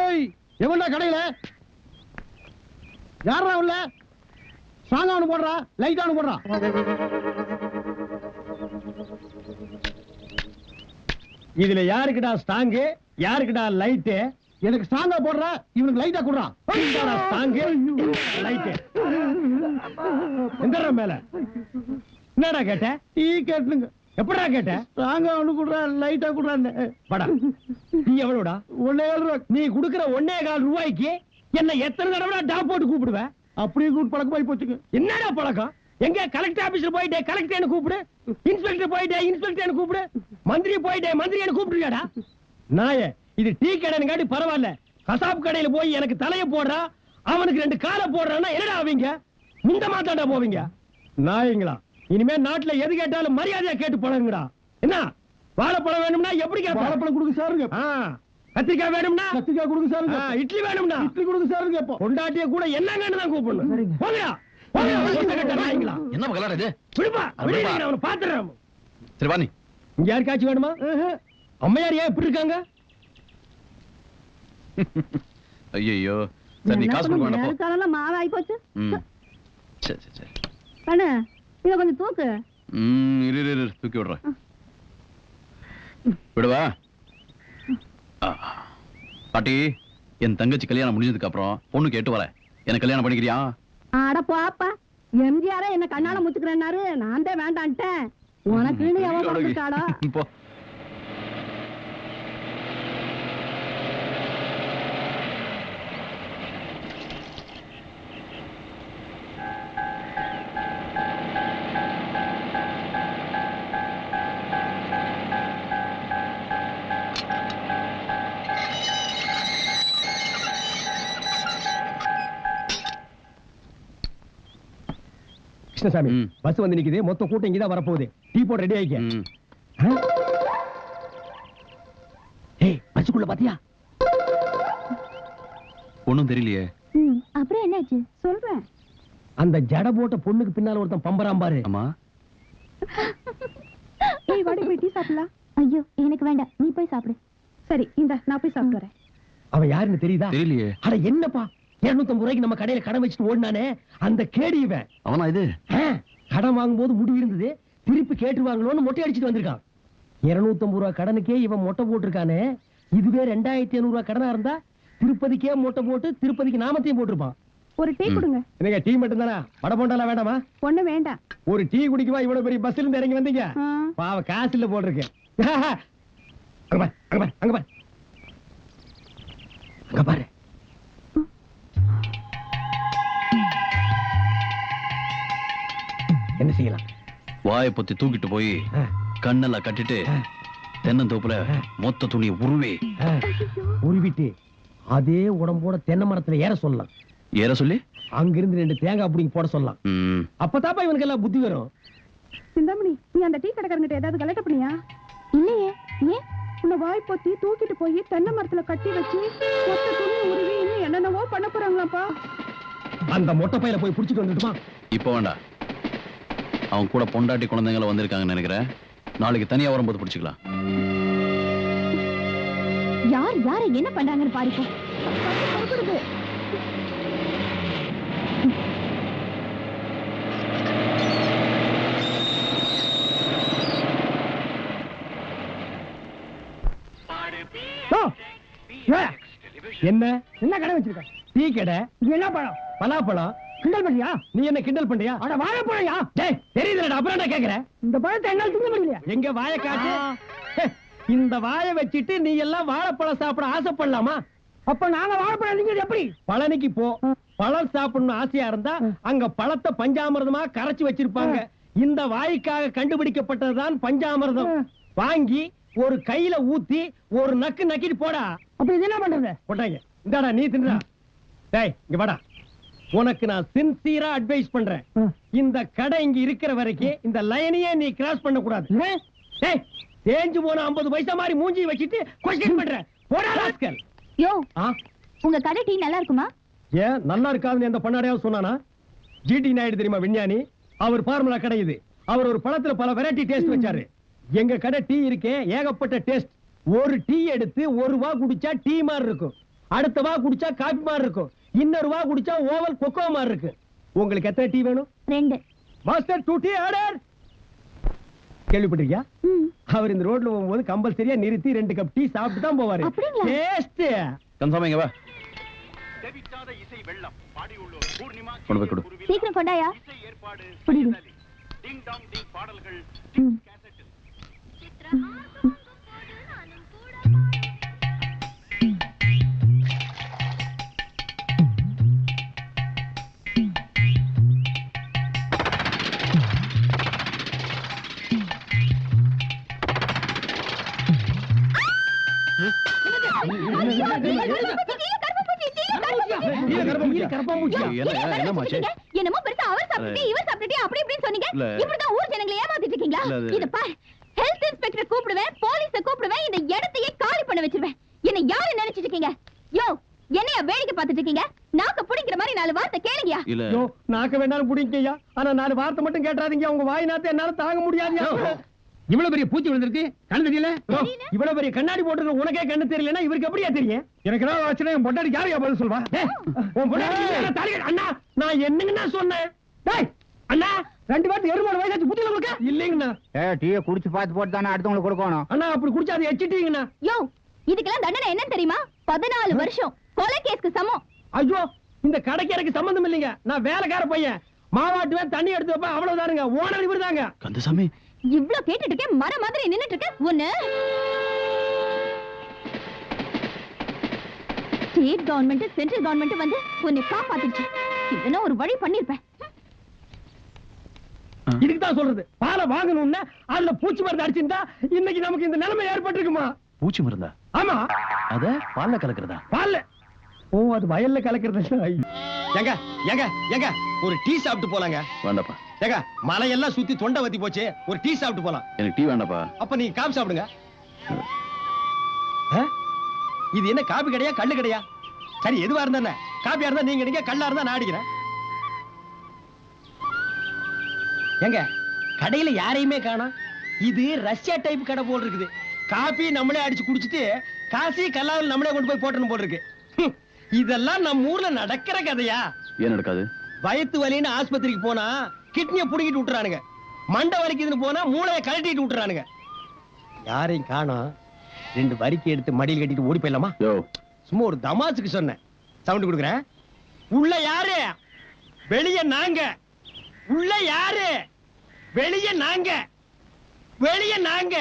ஏய் எவன்டா கடையில யாரா உள்ள சாங்கானு போடுறா லைட்டானு போடுறா இதுல யாருக்குடா ஸ்டாங்கு யாருக்குடா லைட்டு எனக்கு ஸ்டாங்கா போடுறா இவனுக்கு லைட்டா குடுறான் ஸ்டாங்கு லைட்டு எங்கடா மேல என்னடா கேட்ட டீ கேட்டுங்க எப்படா கேட்ட ஸ்டாங்கா ஒண்ணு குடுறா லைட்டா குடுறான்னு படா நீ எவ்வளவுடா 1.5 ரூபா நீ குடுக்குற 1.25 ரூபாய்க்கு என்ன எத்தனை தடவை டாப் போட்டு கூப்பிடுவ அப்படியே கூப்பிட்டு பழக்கமாயி போச்சுங்க என்னடா பழக்கம் எங்க கலெக்டர் ஆபீஸ்ல போயிட்டே கலெக்டர் கூப்பிடு இன்ஸ்பெக்டர் போயிட்டே இன்ஸ்பெக்டர் கூப்பிடு மந்திரி போயிட்டே மந்திரியை கூப்பிடுறியாடா நாயே இது டீ கடைன்னு பரவாயில்ல கசாப் கடையில போய் எனக்கு தலைய போடுறா அவனுக்கு 2 காலை போடுறான்னா என்னடா ஆவீங்க முந்த மாத்தாண்டா போவீங்க நாயங்களா இனிமே நாட்டுல எது கேட்டாலும் மரியாதையா கேட்டு பழகுங்கடா என்ன வாழைப்பழம் வேணும்னா எப்படி வாழைப்பழம் கொடுங்க சாருங்க கத்திரிக்காய் வேணும்னா கத்திரிக்காய் கொடுங்க சாருங்க இட்லி வேணும்னா இட்லி கொடுங்க சாருங்க இப்போ கொண்டாட்டிய கூட என்னங்கன்னு தான் கூப்பிடணும் போங்கடா என்ன மகளா இது விடுப்பா அவனை பாத்துறேன் சரி வாணி இங்க யாருக்காச்சும் வேணுமா அம்மையார் ஏன் இப்படி இருக்காங்க ஐயோ சரி நீ காசு கொடுக்க வேண்டாம் காலெல்லாம் மாவாய் போச்சு சரி சரி சரி கண்ணு இத கொஞ்சம் தூக்கு இரு தூக்கி விடுறேன் விடுவா பாட்டி என் தங்கச்சி கல்யாணம் முடிஞ்சதுக்கு அப்புறம் பொண்ணு கேட்டு வரேன் என்ன கல்யாணம் பண்ணிக்கிறியா அட போப்பா எம்ஜிஆர என்ன கண்ணால முச்சுக்கிறேன்னாரு நான் தான் வேண்டான்ட்டேன் உனக்குன்னு எவன் கொடுத்தாடோ போ கிருஷ்ணசாமி பஸ் வந்து நிக்குது மொத்த கூட்டம் இங்கதான் வரப்போகுது டீ போட ரெடி ஆயிக்க ஏய் பஸ்ஸுக்குள்ள பாத்தியா ஒண்ணும் தெரியலையே அப்புறம் என்னாச்சு சொல்றேன் அந்த ஜட போட்ட பொண்ணுக்கு பின்னால ஒருத்தன் பம்பராம் பாரு அம்மா ஏய் வாடி போய் டீ சாப்பிடலாம் ஐயோ எனக்கு வேண்டாம் நீ போய் சாப்பிடு சரி இந்த நான் போய் சாப்பிட்டு வரேன் அவன் யாருன்னு தெரியுதா தெரியலையே அட என்னப்பா 250 ரூபாய்க்கு நம்ம கடையில கடன் வச்சுட்டு ஓடினானே அந்த கேடி இவன் அவனா இது கடன் வாங்கும்போது முடி இருந்தது திருப்பி கேட்டுருவாங்களோன்னு மொட்டை அடிச்சுட்டு வந்திருக்கான் 250 ரூபாய் கடனுக்கே இவன் மொட்டை போட்டிருக்கானே இதுவே 2500 ரூபாய் கடனா இருந்தா திருப்பதிக்கே மொட்டை போட்டு திருப்பதிக்கு நாமத்தையும் போட்டிருப்பான் ஒரு டீ கொடுங்க என்னங்க டீ மட்டும் தானா வடை போண்டாலாம் வேண்டாமா ஒண்ணு வேண்டாம் ஒரு டீ குடிக்குவா இவ்வளவு பெரிய பஸ்ல இருந்து இறங்கி வந்தீங்க பாவ காசு இல்ல போட்டிருக்கேன் அங்க பாரு என்ன செய்யலாம் வாயை பொத்தி தூக்கிட்டு போய் கண்ணெல்லாம் கட்டிட்டு தென்னந்தோப்புல மொத்த துணியை உருவிட்டு அதே உடம்போட தென்னை மரத்துல ஏற சொல்லலாம் ஏற சொல்லி அங்கிருந்து 2 தேங்காய் பிடிங்கி போட சொல்லலாம் அப்பதாப்பா இவனுக்கு எல்லாம் புத்தி வரும் சிந்தாமணி நீ அந்த டீ கடைக்காரங்கிட்ட ஏதாவது கலெக்ட் பண்ணியா இல்லையே ஏன் உன்னை வாய் பொத்தி தூக்கிட்டு போய் தென்னை மரத்துல கட்டி வச்சு மொத்த துணி உருவி இன்னும் என்னென்னவோ பண்ண போறாங்களாப்பா அந்த மொட்டை பையில போய் புடிச்சிட்டு வந்துட்டுமா இப்ப வேண்டாம் அவன் கூட பொண்டாட்டி குழந்தைங்கள வந்திருக்காங்கன்னு நினைக்கிறேன் நாளைக்கு தனியா வரும்போது பிடிச்சுக்கலாம் யார் யார என்ன பண்றாங்கன்னு பாருங்க என்ன என்ன கடை வச்சிருக்க டீ கடை என்ன பழம் பலாப்பழம் கிண்டல் பண்றியா நீ என்ன கிண்டல் பண்றியா அட வாழைப்பழம்யா டேய் தெரியுதுடா அப்புறம் நான் கேக்குறேன் இந்த பழத்தை என்னால திங்க முடியல எங்க வாயை காட்டு இந்த வாயை வச்சிட்டு நீ எல்லாம் வாழைப்பழம் சாப்பிட ஆசைப்படலாமா அப்ப நாங்க வாழைப்பழம் திங்கிறது எப்படி பழனிக்கு போ பழம் சாப்பிடணும் ஆசையா இருந்தா அங்க பழத்தை பஞ்சாமிர்தமா கரைச்சு வச்சிருப்பாங்க இந்த வாய்க்காக கண்டுபிடிக்கப்பட்டதுதான் பஞ்சாமிர்தம் வாங்கி ஒரு கையில ஊத்தி ஒரு நக்கு நக்கிட்டு போடா அப்ப இது என்ன பண்றது போட்டாங்க இந்தாடா நீ தின்றா டேய் இங்க வாடா உனக்கு நான் சின்சியரா அட்வைஸ் பண்றேன் இந்த கடை இங்க இருக்கிற வரைக்கும் இந்த லைனையே நீ கிராஸ் பண்ண கூடாது டேய் தேஞ்சு போன 50 பைசா மாதிரி மூஞ்சி வச்சிட்டு கொஸ்டின் பண்ற போடா ராஸ்கல் யோ உங்க கடை டீ நல்லா இருக்குமா ஏன் நல்லா இருக்காதுன்னு எந்த பண்ணாடையாவது சொன்னானா ஜிடி நாயுடு தெரியுமா விஞ்ஞானி அவர் ஃபார்முலா கடை இது அவர் ஒரு பழத்துல பல வெரைட்டி டேஸ்ட் வச்சாரு எங்க கடை டீ இருக்கே ஏகப்பட்ட டேஸ்ட் ஒரு டீ எடுத்து 1 ரூபா குடிச்சா டீ மாதிரி இருக்கும் அடுத்த வா குடிச்சா காபி மாதிரி இருக்கும், இன்னொரு வா குடிச்சா ஓவல் கொக்கோ மாதிரி இருக்கு. உங்களுக்கு எத்தனை டீ வேணும்? 2. Master 2 tea order. கேள்விப்பட்டிருக்கியா? அவர் இந்த ரோட்ல போகும்போது கம்பல்சரியா நிறுத்தி 2 கப் டீ சாப்பிட்டு தான் போவாரு. அப்படிங்களா? டேஸ்ட். கன்ஃபார்ம் இங்க வா. கொண்டு போய் கொடு. சீக்கிரம் கொண்டாயா. புடிடு. என்னமாச்சு? என்னமோ பெருசா அவர் சாப்பிட்டு இவர் சாப்பிட்டு அப்படி இப்படின்னு சொன்னீங்க. இல்ல. இப்படிதான் ஊர் ஜனங்களை ஏமாத்திட்டு இருக்கீங்களா? இல்ல, அது- இத பார், ஹெல்த் இன்ஸ்பெக்டர் கூப்பிடுவேன், போலீஸ கூப்பிடுவேன், இந்த இடத்தையே காலி பண்ண வச்சிருவேன். என்ன யாரு நினைச்சிட்டு இருக்கீங்க? யோ, என்னைய வேடிக்கை பார்த்துட்டு இருக்கீங்க? நாக்க புடிக்கிற மாதிரி 4 வார்த்தை கேளுங்கயா. இல்ல யோ, நாக்க வேணாலும் புடிங்கய்யா, ஆனா 4 வார்த்தை மட்டும் கேட்றாதீங்க. உங்க வாய் நாத்த என்னால தாங்க முடியாதுயா. இவ்வளவு பெரிய பூச்சி விழுந்திருக்கு, கண்ணு தெரியல. யோ, இவ்வளவு பெரிய கண்ணாடி போட்டுருக்க உனக்கே கண்ணு தெரியலன்னா இவருக்கு எப்படியா தெரியும்? எனக்கு ஏதாவது ஆச்சுன்னா என் பொண்டாட்டி யாரையா பதில் சொல்வா? டேய், உன் பொண்டாட்டி மேல தாலி கட்டு. அண்ணா, நான் என்னங்கண்ணா சொன்னேன்? டேய், அண்ணா, 2 வாரத்துக்கு எருமாடு வயசாச்சு புத்தியில கொடுக்க இல்லைங்கண்ணா. டீயை குடிச்சு பார்த்து போட்டு தானே அடுத்தவங்களுக்கு கொடுக்கணும். அண்ணா, அப்படி குடிச்சா அதை எச்சிட்டீங்கண்ணா. யோ, இதுக்கெல்லாம் தண்டனை என்ன தெரியுமா? 14 வருஷம் கொலை கேஸ்க்கு சமம். ஐயோ, இந்த கடைக்கு எனக்கு சம்பந்தம் இல்லைங்க. நான் வேலைக்கார பையன், மாவாட்டுவேன், தண்ணி எடுத்து வைப்பேன், அவ்வளவுதானுங்க. ஓனர் இவர்தாங்க. கந்தசாமி, இவ்ளோ கேட்டுட்டு இருக்கேன், மர மாதிரி நின்னுட்டு இருக்க. ஒண்ணு ஸ்டேட் கவர்மெண்ட் சென்ட்ரல் கவர்மெண்ட் வந்து உன்னை காப்பாத்திடுச்சு. இதெல்லாம் ஒரு வழி பண்ணிருப்பேன். இதுக்கு தான் சொல்றது, பாலை வாங்கணும்னா அதுல பூச்சி மருந்து அடிச்சிருந்தா இன்னைக்கு நமக்கு இந்த நிலைமை ஏற்பட்டிருக்குமா? பூச்சி மருந்தா? ஆமா, அத பால்ல கலக்குறதா? பால்ல. ஓ, அது வயல்ல கலக்கிறது. ஏங்க ஏங்க ஏங்க, ஒரு டீ சாப்பிட்டு போலாங்க. வேண்டாப்பா, ஏங்க, மலையெல்லாம் சுத்தி தொண்டை வத்தி போச்சு, ஒரு டீ சாப்பிட்டு போலாம். எனக்கு டீ வேண்டாப்பா. அப்ப நீங்க காபி சாப்பிடுங்க. ஆ? இது என்ன காபி கடையா கல்லு கடையா? சரி, எதுவா இருந்தா என்ன? காபியா இருந்தா நீங்க அடிங்க, கல்லா இருந்தா நான் அடிக்கிறேன். ஏங்க, கடையில யாரையுமே காணோம். இது ரஷ்யா டைப் கடை போல் இருக்குது. காபி நம்மளே அடிச்சு குடிச்சிட்டு காசி கல்லாவில் நம்மளே கொண்டு போய் போட்டணும் போல் இருக்கு. இதெல்லாம் நம்ம ஊர்ல நடக்கிற கதையா? ஏன் நடக்காது? வயித்து வலின்னு ஆஸ்பத்திரிக்கு போனா கிட்னியை புடுங்கிட்டு விட்டுறானுங்க, மண்டை வலிக்குதுன்னு போனா மூளையை கழட்டிட்டு விட்டுறானுங்க. யாரையும் காணோம். 2 வரிக்கை எடுத்து மடியில் கட்டிட்டு ஓடி போயிடலாமா? யோ, சும்மா ஒரு தமாசுக்கு சொன்னேன். சவுண்ட் கொடுக்குறேன். உள்ள யாரு? வெளிய நாங்க. உள்ள யாரு? வெளிய நாங்க. வெளிய நாங்க,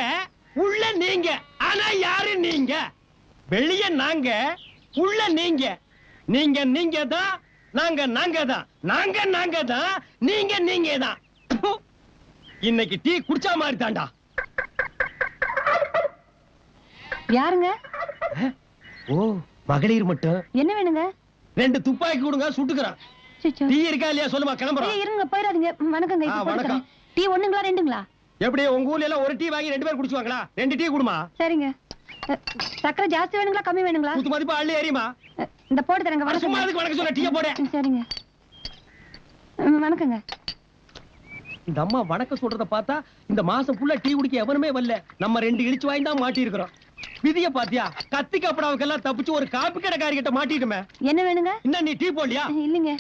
உள்ள நீங்க. ஆனா யாரு நீங்க? வெளிய நாங்க, உள்ள நீங்க. நீங்க நீங்க தான், நாங்க நாங்க தான், நாங்க நாங்க தான், நீங்க நீங்க தான். இன்னைக்கு டீ குடிச்சா மாதிரி தாண்டா. யாருங்க? ஓ, மகளிர் மட்டும். என்ன வேணுங்க? 2 துப்பாக்கி கொடுங்க, சுட்டுக்கிறேன். டீ இருக்கா இல்லையா சொல்லுமா, கிளம்புறோம். இருங்க, போயிடாதீங்க. வணக்கங்க. ஆ, வணக்கம். டீ ஒண்ணுங்களா 2ங்களா? எப்படி உங்க ஊர்ல எல்லாம் ஒரு டீ வாங்கி 2 பேர் குடிச்சுவாங்களா? 2 டீ குடுமா. சரிங்க. சக்கரை ஜாஸ்தி வேணுங்களா கம்மி வேணுங்களா? குத்து மதிப்பா அள்ளி ஏறியுமா. இந்த போட்டு தரங்க. சும்மா வணக்கம். அதுக்கு வணக்கம் சொல்ல, டீயை போட. சரிங்க. வணக்கங்க. இந்த அம்மா வணக்கம் சொல்றத பார்த்தா இந்த மாசம் ஃபுல்லா டீ குடிக்க எவனுமே வரல. நம்ம 2 இடிச்சு வாங்கி தான் மாட்டி இருக்கிறோம். விதிய பாத்தியா? கத்தி கப்படாவுக்கெல்லாம் தப்பிச்சு ஒரு காப்பி கடைக்காரி கிட்ட மாட்டிட்டுமே. என்ன வேணுங்க? என்ன நீ டீ போடலையா? இல்லைங்க.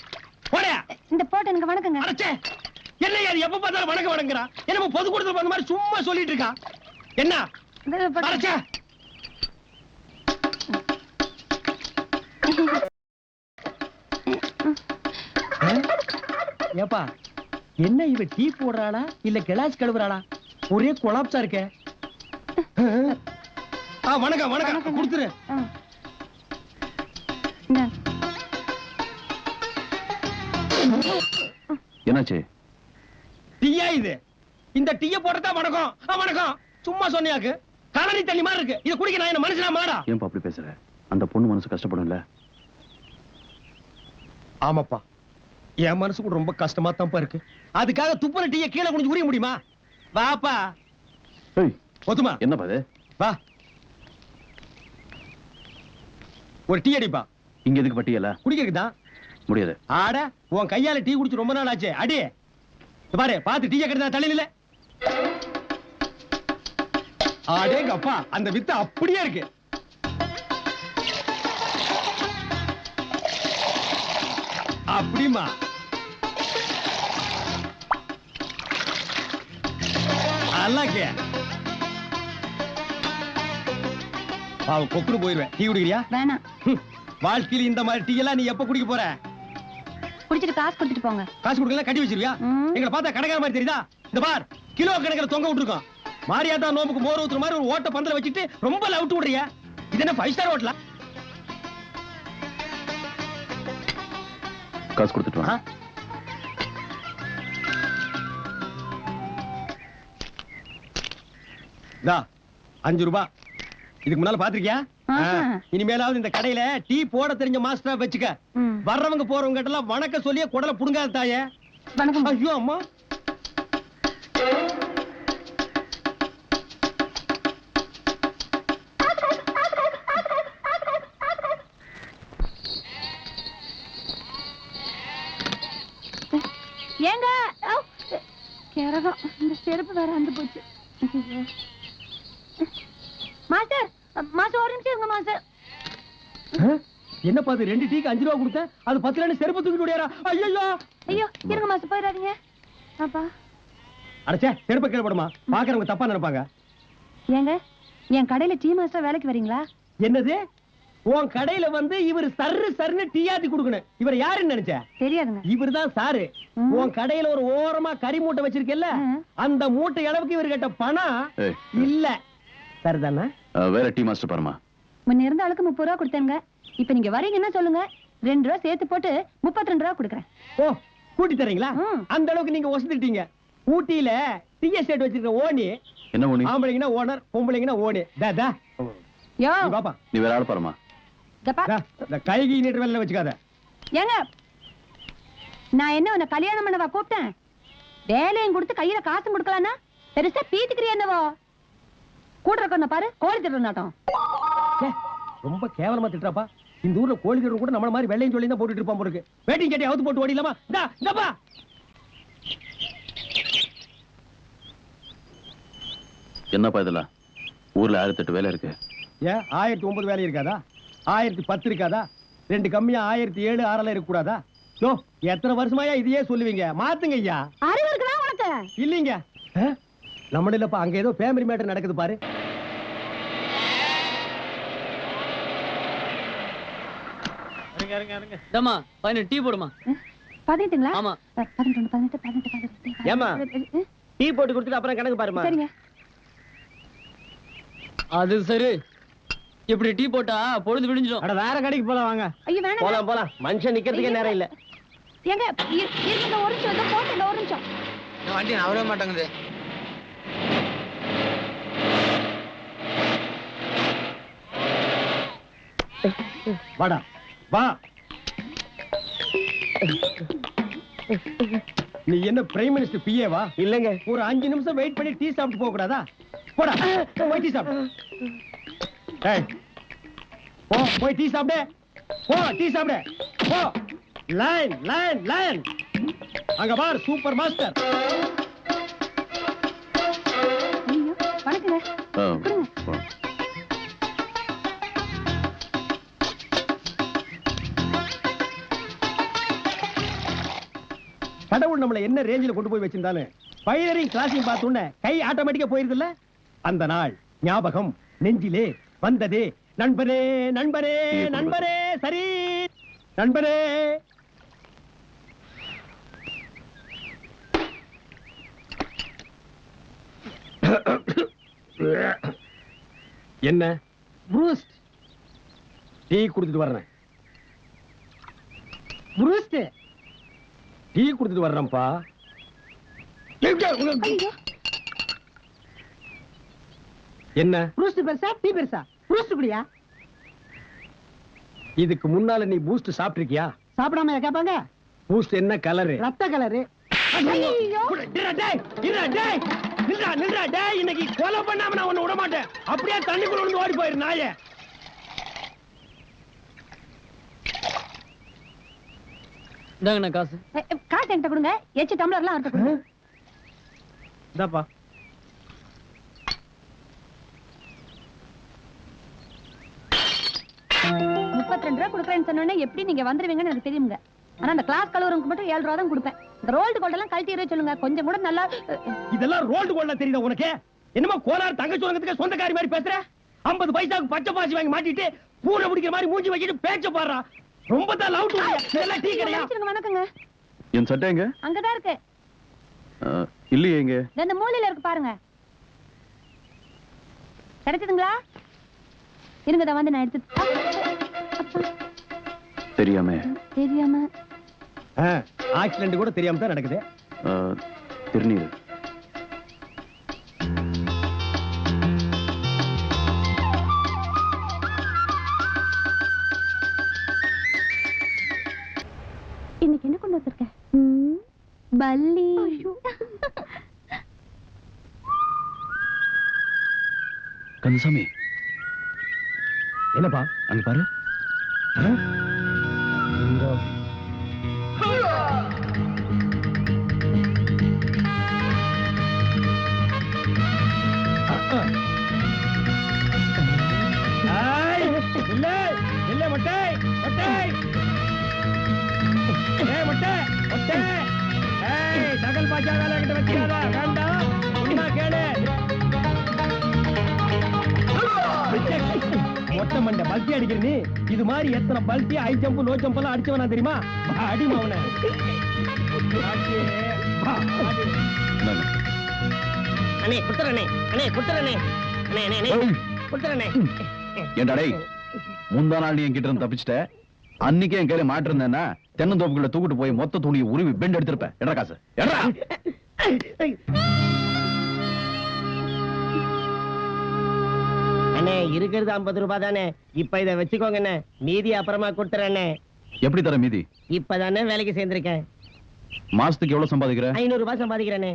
போட. இந்த போட்டு எனக்கு வணக்கங்க. அடச்சே, என்ன யார் எப்ப பார்த்தாலும் வணக்கம் வணங்குறா? என்ன பொது கூட்டத்துல வந்த மாதிரி சும்மா சொல்லிட்டு இருக்கா? என்ன இந்த போட்டு- அடச்சே. ஏப்பா, என்ன இவ டீ போடுறாளா இல்ல கிளாஸ் கழுவுறாளா? ஒரே கொலாப்ஸா இருக்கே. வணக்கம் வணக்கம், கொடுத்துரு. ஆ. இந்தா. என்னாச்சு? டீயா இது? இந்த டீய போடுறதா வணக்கம்? வணக்கம் சும்மா சொன்னியாக்கு. கலனி தண்ணி மாதிரி இருக்கு. இத குடிக்க நான் என்ன மனுஷனா மாடா? ஏன்பா அப்படி பேசுற? அந்த பொண்ணு மனசு கஷ்டப்படும்ல. ஆமாப்பா, என் மனசு கூட ரொம்ப கஷ்டமா தான்ப்பா இருக்கு. அதுக்காக துப்புற டீய கீழே குனிஞ்சு உரிய முடியுமா? வாப்பா. ஏய், ஒத்துமா? என்னப்பா இது? வா, ஒரு டீ அடிப்பா. இங்க எதுக்கு பட்டியல? குடிக்கிறதுதான். முடியாது. ஆட, உன் கையால டீ குடிச்சு ரொம்ப நாள் ஆச்சு. அடி. இத பாரு, பாத்து டீய கெடுத்தா தள்ளில. ஆடேங்க அப்பா, அந்த வித்து அப்படியே இருக்கு. அப்படிமா அல்லாக்கே பாவம் கொக்குன்னு போயிருவேன். டீ குடிக்கிறியா? வேணாம். வாழ்க்கையில இந்த மாதிரி டீ எல்லாம் நீ எப்ப குடிக்க போற? குடிச்சிட்டு காசு கொடுத்துட்டு போங்க. காசு கொடுக்கல கட்டி வச்சிருவியா? ம். எங்களை பார்த்தா கடைக்கார மாதிரி தெரியுதா? இந்த பார் கிலோ கணக்கில் தொங்க விட்டுருக்கோம். மாரியாத்தா நோம்புக்கு மோர் ஊத்துற மாதிரி ஒரு ஓட்ட பந்தல வச்சுட்டு ரொம்ப லவுட்டு விடுறியா? இது என்ன 5 ஸ்டார் ஹோட்டலா? காசு கொடுத்துட்டு வா. இதா 5 ரூபாய். இதுக்கு முன்னால பாத்திருக்கியா? ஆஹா. இனிமேலாவது இந்த கடையில டீ போட தெரிஞ்ச மாஸ்டரா வச்சுக்க. ம். வர்றவங்க போறவங்க கிட்ட எல்லாம் வணக்கம் சொல்லியே குடல புடுங்காத தாயே. வணக்கம். ஐயோ அம்மா. ஏங்க கேரகம் இந்த செருப்பு வேற வந்து போச்சு. மாஸ்டர் மாஸ்டர் ஒரு நிமிஷம் இருங்க மாஸ்டர். என்ன பாத்து 2 டீக்கு 5 ரூபாய் கொடுத்த அது 10 ரூபாய் செருப்பு தூக்கிட்டு ஓடியாரா? ஐயோ ஐயோ இருங்க மாஸ்டர் போயிடாதீங்க. அப்பா அடச்சே செருப்பு கீழ போடுமா. பாக்குறவங்க தப்பா நினைப்பாங்க. ஏங்க என் கடையில டீ மாஸ்டர் வேலைக்கு வரீங்களா? என்னது? உன் கடையில வந்து இவர் சர்னு டீ ஆத்தி கொடுக்கணும். இவர் யாருன்னு நினைச்ச? தெரியாதுங்க. இவர்தான் சாரு. ம். உன் கடையில ஒரு ஓரமா கறி மூட்டை வச்சிருக்கல, ம். அந்த மூட்டை அளவுக்கு இவர் கிட்ட பணம் ஏய், இல்ல. சரிதானே? வேற டீ மாஸ்டர் பாருமா. முன்ன இருந்த ஆளுக்கு 30 ரூபா கொடுத்தேங்க. இப்ப நீங்க வரீங்கன்னா சொல்லுங்க, 2 ரூபா சேர்த்து போட்டு 32 ரூபா கொடுக்குறேன். ஓ கூட்டி தரீங்களா? ம். அந்த அளவுக்கு நீங்க வசதிட்டீங்க. ஊட்டியில டீ எஸ்டேட் வச்சிருக்க ஓனி. என்ன ஒண்ணு? ஆம்பளைங்கன்னா ஓனர், பொம்பளைங்கன்னா ஓனி. டா யோ நீ பாப்பா. நீ வேற ஆள் பாருமா. தப்பா இந்த கைகி நீட்டு வேலை வச்சுக்காத. ஏங்க நான் என்ன உன்னை கல்யாணம் பண்ணவா கூப்பிட்டேன்? வேலையும் கொடுத்து கையில காசும் கொடுக்கலன்னா பெருசா பீத்துக்கிறியா என்னவோ? கூட இருக்க பாரு கோழி திட்டு நாட்டம். ச்சே, ரொம்ப கேவலமா திட்டுறாப்பா. இந்த ஊர்ல கோழி திட்டு கூட நம்மள மாதிரி வெள்ளையும் சொல்லி தான் போட்டுட்டு இருப்பான் போருக்கு. வேட்டிங் கேட்டி அவுத்து போட்டு ஓடிலாமா? இந்தாப்பா. என்னப்பா இதெல்லாம்? ஊர்ல 1008 வேலை இருக்கு. ஏன் 1009 வேலை இருக்காதா? 1010 இருக்காதா? 2 கம்மியா 1007 6 இருக்க கூடாதா? யோ எத்தனை வருஷமாயா இதையே சொல்லுவீங்க? மாத்துங்க ஐயா. அறிவு இருக்குதா உனக்கு? இல்லீங்க. நம்ம இல்லப்பா, அங்க ஏதோ ஃபேமிலி மேட்டர் நடக்குது பாரு. டமா பையன் டீ போடுமா. 18ங்களா? ஆமா. 11 18 18 18. ஏம்மா? டீ போட்டு கொடுத்துட்டு அப்புறம் கணக்கு பாருமா. சரிங்க. அது சரி. இப்படி டீ போட்டா பொழுது விடிஞ்சிடும். அட வேற கடைக்கு போலாம் வாங்க. ஐயோ வேணாம். போலாம். மனுஷன் நிக்கிறதுக்கே நேரம் இல்ல. ஏங்க இருங்க ஒரு நிமிஷம் இதோ போட்டு ஒரு நிமிஷம். வண்டி நவரவே மாட்டேங்குது. வாடா வா. நீ என்ன பிரைம் மினிஸ்டர் பிஏ வா? இல்லங்க. ஒரு 5 நிமிஷம் வெயிட் பண்ணி டீ சாப்பிட்டு போக கூடாதா? போடா போய் டீ சாப்பிடு. ஏய் போ போய் டீ சாப்பிடு. போ டீ சாப்பிடு. போ. லைன். அங்க பார் சூப்பர் மாஸ்டர். ஐயோ வணக்கங்க. போலாம். கடவுள் நம்மள என்ன ரேஞ்சில கொண்டு போய் வச்சிருந்தாலும் பைலரிங் கிளாஸையும் பார்த்தோன்னே கை ஆட்டோமேட்டிக்கா போயிருதுல்ல. அந்த நாள் ஞாபகம் நெஞ்சிலே வந்ததே. நண்பரே நண்பரே நண்பரே சரி நண்பரே. என்ன ப்ரூஸ்ட் டீ குடிச்சிட்டு வர்றேன். ப்ரூஸ்ட் டீ குடிச்சிட்டு வர்றேன்ப்பா. என்ன ப்ரூஸ்ட் பெருசா டீ பெருசா? ப்ரூஸ்ட் குடியா. இதுக்கு முன்னால நீ பூஸ்ட் சாப்பிட்டிருக்கியா? சாப்பிடாம கேட்பாங்க. பூஸ்ட் என்ன கலரு? ரத்த கலரு. இன்னைக்கு கொலை பண்ணாம நான் உன்னை விட மாட்டேன். அப்படியே தண்ணிக்குள்ள விழுந்து ஓடி போயிரு நாயே. இந்தாங்கண்ணா காசு. காசு என்கிட்ட கொடுங்க. எச்சு டம்ளர்லாம் அவர்கிட்ட கொடுங்க. இந்தாப்பா. $32 கொடுக்குறேன்னு சொன்னோன்னே எப்படி நீங்க வந்துருவீங்கன்னு எனக்கு தெரியுங்க. ஆனா அந்த கிளாஸ் கலவருக்கு மட்டும் 7 ரூபா தான் கொடுப்பேன். இந்த ரோல்டு கோல்ட் எல்லாம் கழட்டி எறிய சொல்லுங்க. கொஞ்சம் கூட நல்லா இதெல்லாம் ரோல்டு கோல்டா தெரியுதா உனக்கு? என்னமோ கோலார் தங்க சுரங்கத்துக்கு சொந்தக்காரி மாதிரி பேசுற. 50 பைசாவுக்கு பச்சை பாசி வாங்கி மாட்டிட்டு பூனை பிடிக்கிற மாதிரி மூஞ்சி வச்சிட்டு பேச்ச பாடுறா. ரொம்ப தான் லவ் டு. இதெல்லாம் டீ கடையா? வணக்கங்க. என் சட்டை எங்க? அங்கதான் இருக்கு. இல்லையே எங்க? இந்த மூலையில இருக்கு பாருங்க. கிடைச்சதுங்களா? இருங்க தான் வந்து நான் எடுத்து. தெரியாம ஆக்சிடென்ட் கூட தெரியாம தான் நடக்குது. திருநீர். இன்னைக்கு என்ன கொண்டு வந்திருக்க? பல்லி. கந்தசாமி என்னப்பா அங்க பாரு. தகல் பாஜா வேலை கிட்ட வச்சிடாதா. வேண்டாம், உண்மை கேளு. மொட்டை மண்டை பல்ட்டி அடிக்கிற நீ இது மாதிரி எத்தனை பல்ட்டி ஹை ஜம்ப் லோ ஜம்ப் எல்லாம் அடிச்சவனா தெரியுமா? அடிமா அவனை. அண்ணே குத்துறனே, அண்ணே குத்துறனே, அண்ணே அண்ணே அண்ணே குத்துறனே. ஏன்டா டேய், முந்தா நாள் நீ என்கிட்ட இருந்து தப்பிச்சிட்ட. அன்னைக்கே என் கையில மாட்டிருந்தேன்னா தென்னந்தோப்புக்குள்ள தூக்கிட்டு போய் மொத்த துணியை உருவி பெண்ட் எடுத்திருப்பேன். எடா காசு எடா. அண்ணே இருக்கிறது 50 ரூபாய் தானே, இப்ப இத வச்சுக்கோங்க அண்ணே, மீதி அப்புறமா கொடுத்துறேன். எப்படி தர மீதி? இப்பதானே வேலைக்கு சேர்ந்திருக்கேன். மாசத்துக்கு எவ்வளவு சம்பாதிக்கிற? 500 ரூபாய் சம்பாதிக்கிறேனே.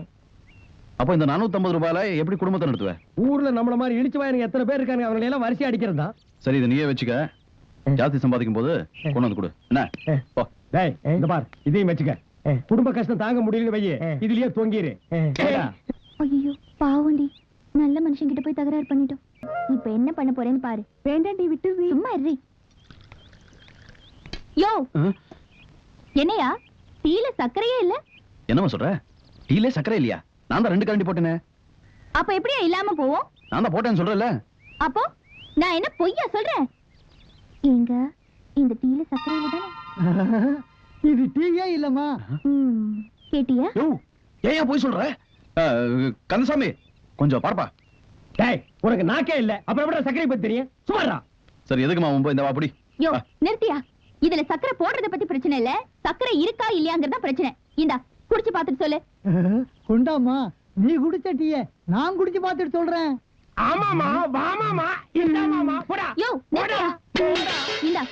அப்ப இந்த 450 ரூபாயில எப்படி குடும்பத்தை நடத்துவ? ஊர்ல நம்மள மாதிரி இடிச்சு வாயனுங்க எத்தனை பேர் இருக்காங்க, அவங்களை எல்லாம் வரிசை அடிக்கிறதா. சரி, இதை நீயே வச்சுக்க. ஜாஸ்தி சம்பாதிக்கும் போது கொண்டு வந்து கொடு. என்ன போ. டேய் இந்த பார், இதையும் வச்சுக்க. குடும்ப கஷ்டம் தாங்க முடியலன்னு வையே, இதுலயே தொங்கிரு. ஐயோ பாவண்டி, நல்ல மனுஷன் கிட்ட போய் தகராறு பண்ணிட்டோம். இப்ப என்ன பண்ண போறேன்னு பாரு. வேண்டாண்டி விட்டு சும்மா இரு. யோ என்னையா டீல சக்கரையே இல்ல? என்னமா சொல்ற? டீலே சக்கரை இல்லையா? நான் தான் 2 கரண்டி போட்டேனே. அப்ப எப்படியா இல்லாம போவோம்? நான் தான் போட்டேன்னு சொல்றேன்ல. அப்போ நான் என்ன பொய்யா சொல்றேன்? எங்க இந்த டீல சக்கரை இல்ல தானே? இது டீயே இல்லம்மா. கேட்டியா? ஏன் போய் சொல்ற? கந்தசாமி கொஞ்சம் பார்ப்பா. டேய் உனக்கு நாக்கே இல்ல, அப்புறம் எப்படி சக்கரை பத்தி தெரியும்? சும்மாடா. சரி, எதுக்குமா உன் இந்த வாப்படி? யோ நிறுத்தியா. இதுல சக்கரை போடுறத பத்தி பிரச்சனை இல்ல, சக்கரை இருக்கா இல்லையாங்கறத பிரச்சனை. இந்தா குடிச்சு பாத்துட்டு சொல்லு. கொண்டாமா, நீ குடிச்ச டீயே நான் குடிச்சு பாத்துட்டு சொல்றேன். ஆமாமா வாமாமா இந்தாமாமா போடா. யோ நிறுத்தியா. இந்தா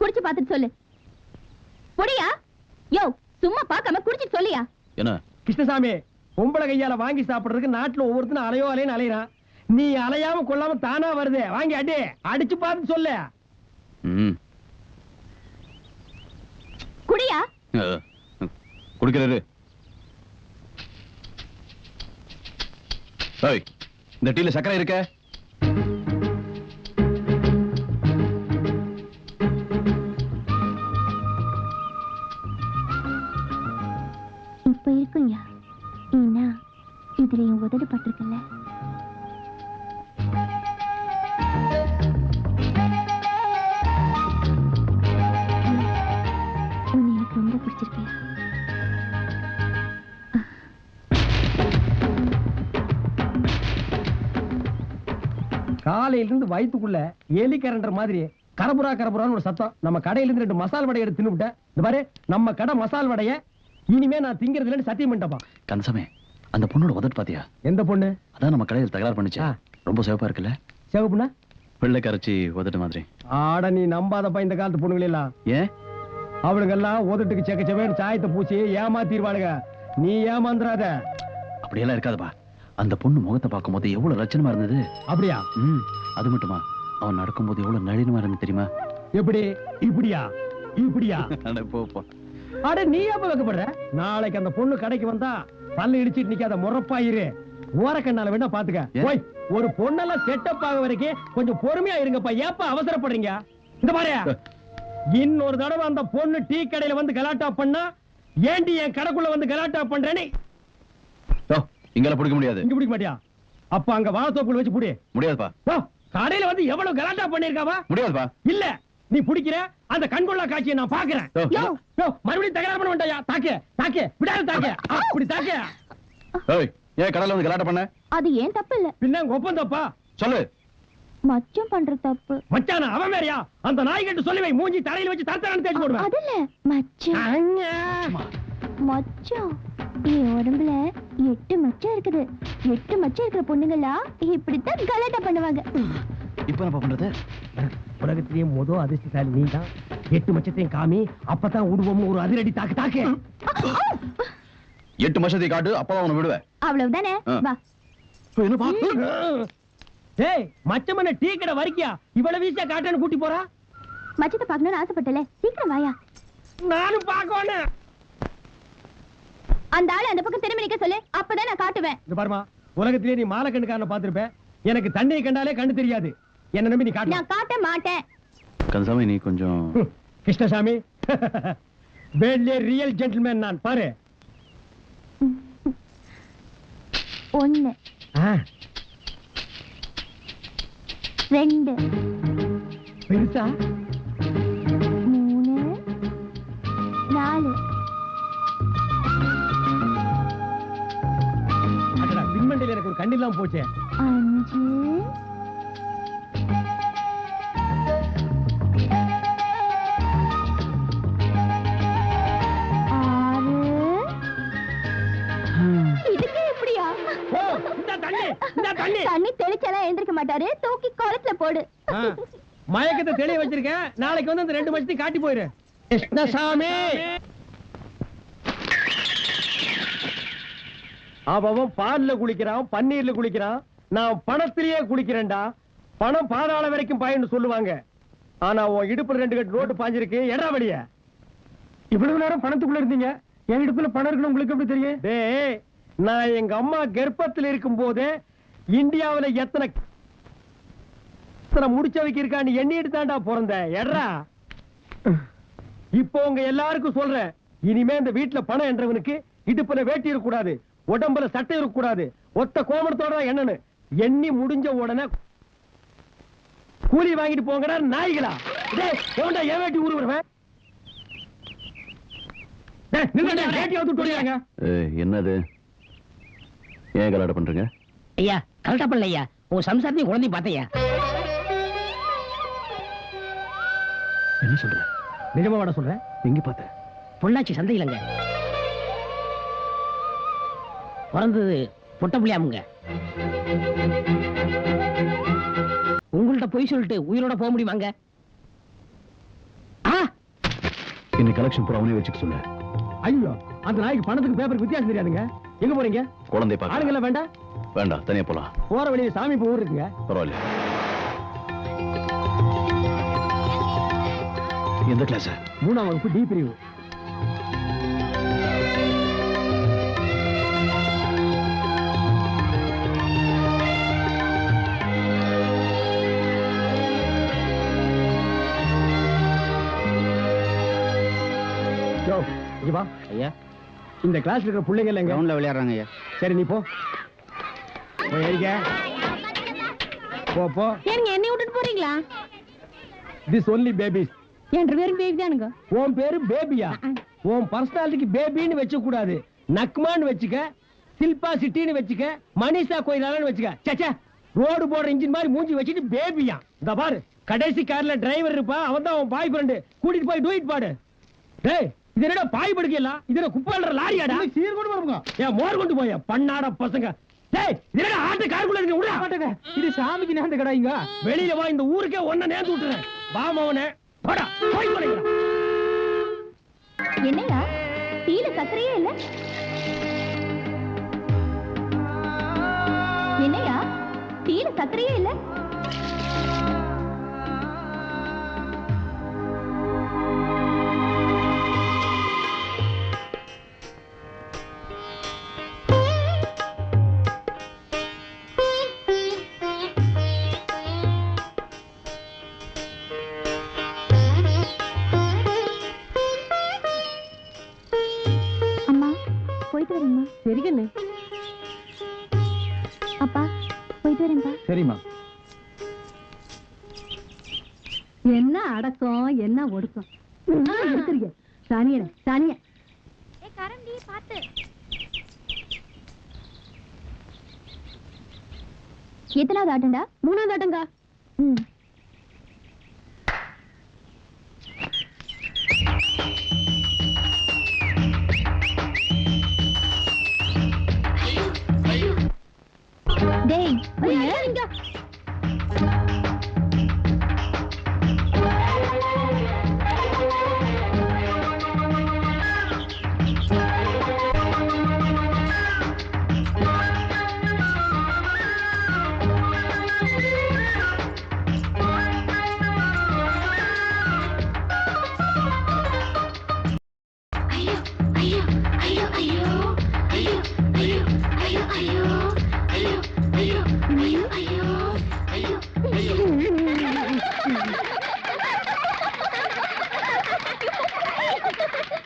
குடிச்சு பாத்துட்டு சொல்லு. போடியா. யோ சும்மா பார்க்காம குடிச்சிட்டு சொல்லியா. என்ன கிருஷ்ணசாமி, பொம்பளை கையால வாங்கி சாப்பிடுறதுக்கு நாட்டுல ஒவ்வொருத்தரும் அலையோ அலையன்னு அலையறான். நீ அலையாம கொள்ளாம தானா வருது, வாங்கி அடி அடிச்சு பார்த்து சொல்லு. குடியா. குடிக்கிறாரு. இந்த டீல சக்கரை இருக்க? இப்ப இருக்குயா. ஏன்னா இதுல என் உதடு பட்டிருக்குல்ல. உன்னை எனக்கு ரொம்ப பிடிச்சிருக்கியா? காலையில இருந்து வயித்துக்குள்ள எலி கரண்டர் மாதிரி கரபுரா கரபுரான்னு ஒரு சத்தம். நம்ம கடையில இருந்து 2 மசால் வடை எடுத்து தின்னுட்டேன். இந்த பாரு, நம்ம கடை மசால் வடைய இனிமே நான் திங்கிறது இல்லைன்னு சத்தியம் பண்ணிட்டப்பா. கந்தசாமி, அந்த பொண்ணோட உதட்டு பாத்தியா? எந்த பொண்ணு? அதான் நம்ம கடையில் தகராறு பண்ணிச்சா. ரொம்ப சிவப்பா இருக்குல்ல? சிவப்புண்ணா? வெள்ளை கரைச்சி உதட்டு மாதிரி. ஆட நீ நம்பாதப்பா இந்த காலத்து பொண்ணுங்கள எல்லாம். ஏன்? அவளுங்க எல்லாம் உதட்டுக்கு செக்க செவேன்னு சாயத்தை பூச்சி ஏமாத்திடுவாளுங்க. நீ ஏமாந்துறாத. அப்படியெல்லாம் இருக்காதுப்பா. அந்த பொண்ணு முகத்தை பார்க்கும் போது எவ்வளவு லட்சணமா இருந்தது. அப்படியா? அது மட்டுமா, அவன் நடக்கும்போது எவ்வளவு நளினமா இருந்து தெரியுமா? எப்படி? இப்படியா? இப்படியா? போப்பா. அட நீ எப்ப வைக்கப்படுற? நாளைக்கு அந்த பொண்ணு கடைக்கு வந்தா பல்ல இடிச்சிட்டு நிக்காத, முறப்பாயிரு. ஓரக்கண்ணால வேணா பாத்துக்க. போய் ஒரு பொண்ணெல்லாம் செட்டப் ஆக வரைக்கும் கொஞ்சம் பொறுமையா இருங்கப்பா. ஏப்பா அவசரப்படுறீங்க? இந்த பாரு, இன்னொரு தடவை அந்த பொண்ணு டீ கடையில வந்து கலாட்டா பண்ணா ஏண்டி என் கடைக்குள்ள வந்து கலாட்டா பண்றேனே இங்கெல்லாம் பிடிக்க முடியாது. இங்க பிடிக்க மாட்டியா? அப்ப அங்க வாழைத்தோப்புல வச்சு புடி. முடியாதுப்பா. கடையில வந்து எவ்வளவு கலாட்டா பண்ணிருக்காவா? முடியாதுப்பா. இல்ல நீ பிடிக்கிற அந்த கண்கொள்ளா காட்சியை நான் பாக்குறேன். மறுபடியும் தகராறு பண்ண வேண்டாயா? தாக்கே தாக்கே விடாத தாக்கே அப்படி தாக்கே. ஏன் கடையில வந்து கலாட்டா பண்ண? அது ஏன் தப்பு இல்ல. பின்ன ஒப்பம் தப்பா? சொல்லு. மச்சம் பண்ற தப்பு. மச்சானா அவன் வேறயா? அந்த நாய்கிட்ட சொல்லி வை, மூஞ்சி தரையில வச்சு தரத்தரான்னு தேய்ச்சு போடுவேன். அது இல்ல மச்சம். மச்சம் என் உடம்புல 8 மச்சம் இருக்குது. 8 மச்சம் இருக்கிற பொண்ணுங்களா இப்படித்தான் கலாட்டா பண்ணுவாங்க. இப்ப என்ன பண்றது? உலகத்திலேயே முதல் அதிர்ஷ்டசாலி நீ தான். 8 மச்சத்தையும் காமி, அப்பதான் உருவம் ஒரு அதிரடி தாக்கு தாக்கு. 8 மச்சத்தை காட்டு, அப்பதான் அவனை விடுவேன். அவ்வளவுதானே? வா. என்னப்பா? டேய் மச்சமன டீ கடை வரிக்கியா? இவ்வளவு வீசா காட்டன்னு கூட்டி போறா? மச்சத்தை பார்க்கணும்னு ஆசைப்பட்டல, சீக்கிரம் வாயா. நானும் பார்க்கணும். அந்த ஆளு அந்த பக்கம் திரும்பி நிக்க சொல்லு, அப்பதான் நான் காட்டுவேன். இந்த பாருமா, உலகத்திலேயே நீ மாலை கண்ணுக்காரனை பார்த்திருப்ப. எனக்கு தண்ணியை கண்டாலே கண்ணு தெரியாது. என்ன நம்பி நீ காட்டு. நான் காட்ட மாட்டேன். கந்தசாமி நீ கொஞ்சம். கிருஷ்ணசாமி வேல்லே ரியல் ஜென்டில்மேன் நான் பாரு. 1 2 பெருசா 3 4 அடடா பின்மண்டையில எனக்கு ஒரு கண்ணில்லாம் போச்சே. 5 தண்ணி தெளிச்சாலாம் எழுந்திருக்க மாட்டாரு, தூக்கி குளத்துல போடு. மயக்கத்தை தெளிய வச்சிருக்கேன். நாளைக்கு வந்து அந்த 2 மச்சத்தையும் காட்டி போயிரு. கிருஷ்ணசாமி அவன் பால்ல குளிக்கிறான், பன்னீர்ல குளிக்கிறான். நான் பணத்திலேயே குளிக்கிறேன்டா. பணம் பாதாள வரைக்கும் பாயின்னு சொல்லுவாங்க. ஆனா உன் இடுப்புல 2 கட்டு ரோட்டு பாஞ்சிருக்கு. எடா வழிய இவ்வளவு நேரம் பணத்துக்குள்ள இருந்தீங்க. என் இடுப்புல பணம் இருக்குன்னு உங்களுக்கு எப்படி தெரியும்? டேய், நான் எங்க அம்மா கர்ப்பத்தில் இருக்கும் போதே இந்தியாவில எத்தனை முடிச்சவைக்கு இருக்கான்னு எண்ணிட்டு தாண்டா பிறந்த. எட்ரா இப்போ உங்க எல்லாருக்கும் சொல்றேன், இனிமே இந்த வீட்டுல பணம் என்றவனுக்கு இடுப்புல வேட்டி இருக்க கூடாது, உடம்புல சட்டை இருக்க கூடாது. ஒத்த கோமணத்தோட தான் எண்ணனு. எண்ணி முடிஞ்ச உடனே கூலி வாங்கிட்டு போங்கடா நாய்களா. டேய் ஏன்டா ஏன் வேட்டி ஊருவேன்? டேய் நில்லுடா, வேட்டி அவுத்து போடுறாங்க. என்னது? ஏன் கலாட்டா பண்றீங்க? ஐயா கரெக்டா பண்ணல ஐயா. உன் சம்சாரத்தையும் குழந்தையும் பார்த்தையா? என்ன சொல்ற? நிஜமாவாட சொல்றேன். எங்க பார்த்த? பொள்ளாச்சி சந்தையிலங்க. பிறந்தது பொட்ட புள்ளியாமுங்க. உங்கள்ட்ட போய் சொல்லிட்டு உயிரோட போக முடியுமாங்க? இன்னைக்கு கலெக்ஷன் பூரா அவனே வச்சுக்க சொல்லு. ஐயோ, அந்த நாய்க்கு பணத்துக்கு பேப்பருக்கு வித்தியாசம் தெரியாதுங்க. எங்க போறீங்க? குழந்தை பார்க்க. ஆளுங்கள வேண்டாம். வேண்டாம், தனியா போலாம். போற வழியில சாமி ஊர் இருக்குங்க. பரவாயில்ல. எந்த கிளாஸ்? 3ஆம் வகுப்பு டி பிரிவு. வா ஐயா, இந்த கிளாஸ்ல இருக்கிற பிள்ளைங்க எங்க? கிரவுண்ட்ல விளையாடுறாங்க ஐயா. சரி நீ போ. போய் ஏறிக்க. போ போ. ஏங்க என்னை விட்டுட்டு போறீங்களா? This only babies. என் பேரு பேபி தானுங்க. உன் பேரு பேபியா? உன் பர்சனாலிட்டிக்கு பேபின்னு வச்ச கூடாது. நக்மான்னு வச்சுக்க, சில்பா சிட்டின்னு வச்சுக்க, மனிஷா கோயிலான்னு வச்சுக்க. சச்சா, ரோடு போடுற இன்ஜின் மாதிரி மூஞ்சி வச்சுட்டு பேபியா? இந்த பாரு, கடைசி கார்ல டிரைவர் இருப்பா, அவன் தான் உன் பாய் ஃப்ரெண்டு. கூட்டிட்டு போய் டூயிட் பாடு. டேய், இது என்னடா பாய் படுக்கையல? இது என்ன குப்பைன்ற லாரியாடா? சீர் கொண்டு வருங்க. ஏன் மோர் கொண்டு போய் பண்ணாட பசங்க. டேய், இது என்னடா ஆட்டு காருக்குள்ள இருக்கு? உடா மாட்டேங்க. இது சாமிக்கு நேர்ந்த கடைங்க. வெளியில வா, இந்த ஊருக்கே ஒண்ண நேர்ந்து விட்டுறேன். வா மவனே, போடா போய் போறீங்க. என்னையா டீல சக்கரையே இல்ல? என்னையா டீல சக்கரையே இல்ல? சரி கண்ணு. அப்பா போயிட்டு வரேன்ப்பா. சரிம்மா. என்ன அடக்கம் என்ன ஒடுக்கம் எடுத்துருங்க. சானிய சானிய கரண்டி பாத்து. எத்தனாவது ஆட்டம்டா? 3வது ஆட்டங்கா. ம். டேய் இங்க.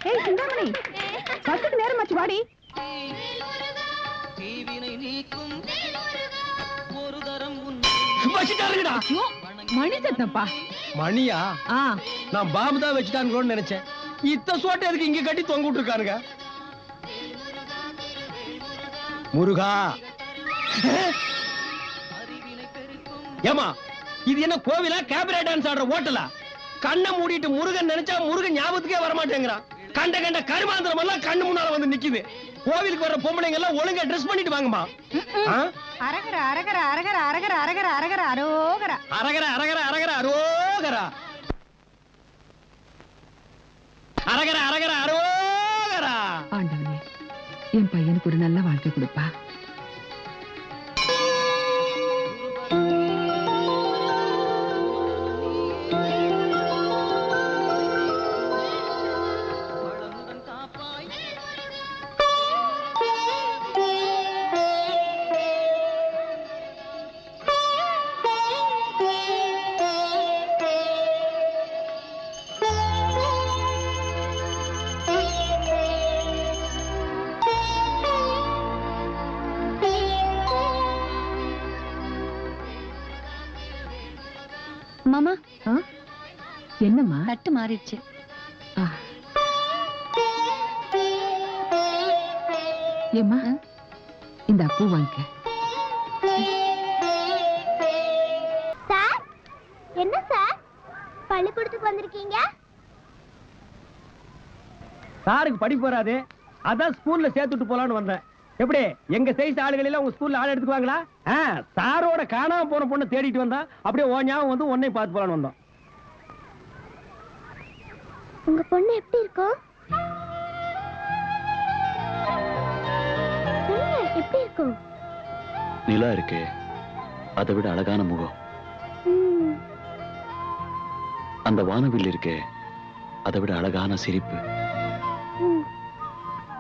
ஏய் சிந்தாமணி, பஸ்ஸுக்கு நேரமாச்சு வாடி. வச்சிட்டாருங்கடா. மணி சத்தப்பா. மணியா? ஆ நான் பாம்பு தான் வச்சுட்டாங்களோன்னு நினைச்சேன். இத்த சோட்டை எதுக்கு இங்க கட்டி தொங்க விட்டுருக்காருங்க? முருகா. ஏமா இது என்ன கோவிலா கேபரே டான்ஸ் ஆடுற ஹோட்டலா? கண்ணை மூடிட்டு முருகன் நினைச்சா முருகன் ஞாபகத்துக்கே வரமாட்டேங்கிறான். கண்ட கண்ட கருமாந்திரம் எல்லாம் கண்ணு முன்னால வந்து நிக்குது. கோவிலுக்கு வர்ற பொம்பளைங்க எல்லாம் ஒழுங்கா ட்ரெஸ் பண்ணிட்டு வாங்கம்மா. அரகர அரகர அரகர அரகர அரகர அரகர அரோகர அரகர அரகர அரகர அரோகர அரகர அரகர அரோகர. ஆண்டவனே, என் பையனுக்கு ஒரு நல்ல வாழ்க்கை கொடுப்பா. மாமா என்னம்மா? தட்டு மாறிடுச்சு. ஏம்மா, இந்த பூ வாங்கிக்க. சார், என்ன சார் பள்ளிக்கூடத்துக்கு வந்திருக்கீங்க? சாருக்கு படிப்பு வராது, அதான் ஸ்கூல்ல சேர்த்துட்டு போலான்னு வந்தேன். எப்படி எங்க சைஸ் ஆளுகள் எல்லாம் உங்க ஸ்கூல்ல ஆள் எடுத்துக்குவாங்களா? சாரோட காணாம போன பொண்ணை தேடிட்டு வந்தா அப்படியே ஓ ஞாபகம் வந்து உன்னை பார்த்து போலான்னு வந்தோம். உங்க பொண்ணு எப்படி இருக்கும்? எப்படி இருக்கும்? நிலா இருக்கே, அதை விட அழகான முகம். அந்த வானவில் இருக்கே, அதை விட அழகான சிரிப்பு.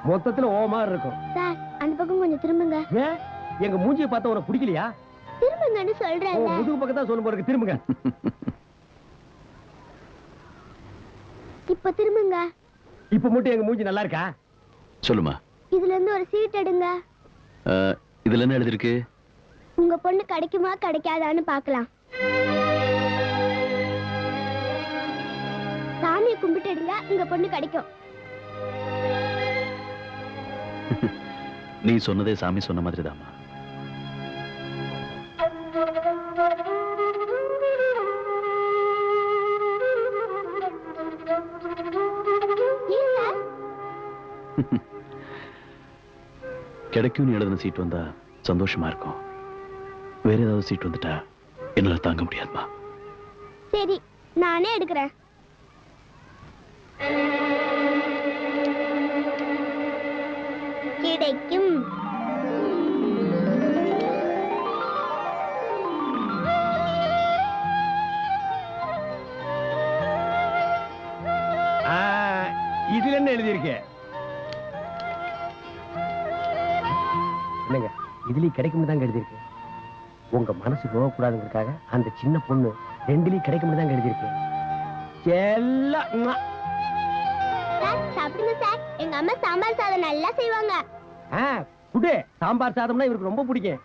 மொத்தத்துல ஓ மாதிரி இருக்கும். சார், அந்த பக்கம் கொஞ்சம் திரும்புங்க. ஏன் எங்க மூஞ்சியை பார்த்தா உனக்கு பிடிக்கலையா? திரும்புங்கன்னு சொல்றேன். முதுகு பக்கத்தான் சொல்லும் போறதுக்கு திரும்புங்க. இப்ப திரும்புங்க. இப்ப மட்டும் எங்க மூஞ்சி நல்லா இருக்கா? சொல்லுமா. இதுல இருந்து ஒரு சீட் எடுங்க. இதுல என்ன எழுதிருக்கு? உங்க பொண்ணு கிடைக்குமா கிடைக்காதான்னு பார்க்கலாம். சாமியை கும்பிட்டு எடுங்க, உங்க பொண்ணு கிடைக்கும். நீ சொன்னதே சாமி சொன்ன மாதிரி தாமா. கிடைக்கும் எழுதின சீட் வந்தா சந்தோஷமா இருக்கும். வேற ஏதாவது சீட் வந்துட்டா என்னால தாங்க முடியாதுமா. சரி, நானே எடுக்கிறேன். கிடைக்கும். இதுல என்ன எழுதியிருக்கு? என்னங்க இதுலயும் கிடைக்கும் தான் எழுதியிருக்கு. உங்க மனசு நோகக்கூடாதுங்கிறதுக்காக அந்த சின்ன பொண்ணு ரெண்டுலயும் கிடைக்கும் தான் எழுதியிருக்கு. சாப்பிடுங்க சார், எங்க அம்மா சாம்பார் சாதம் நல்லா செய்வாங்க. குடு சாம்பார் சாதம்னா இவருக்கு ரொம்ப பிடிக்கும்.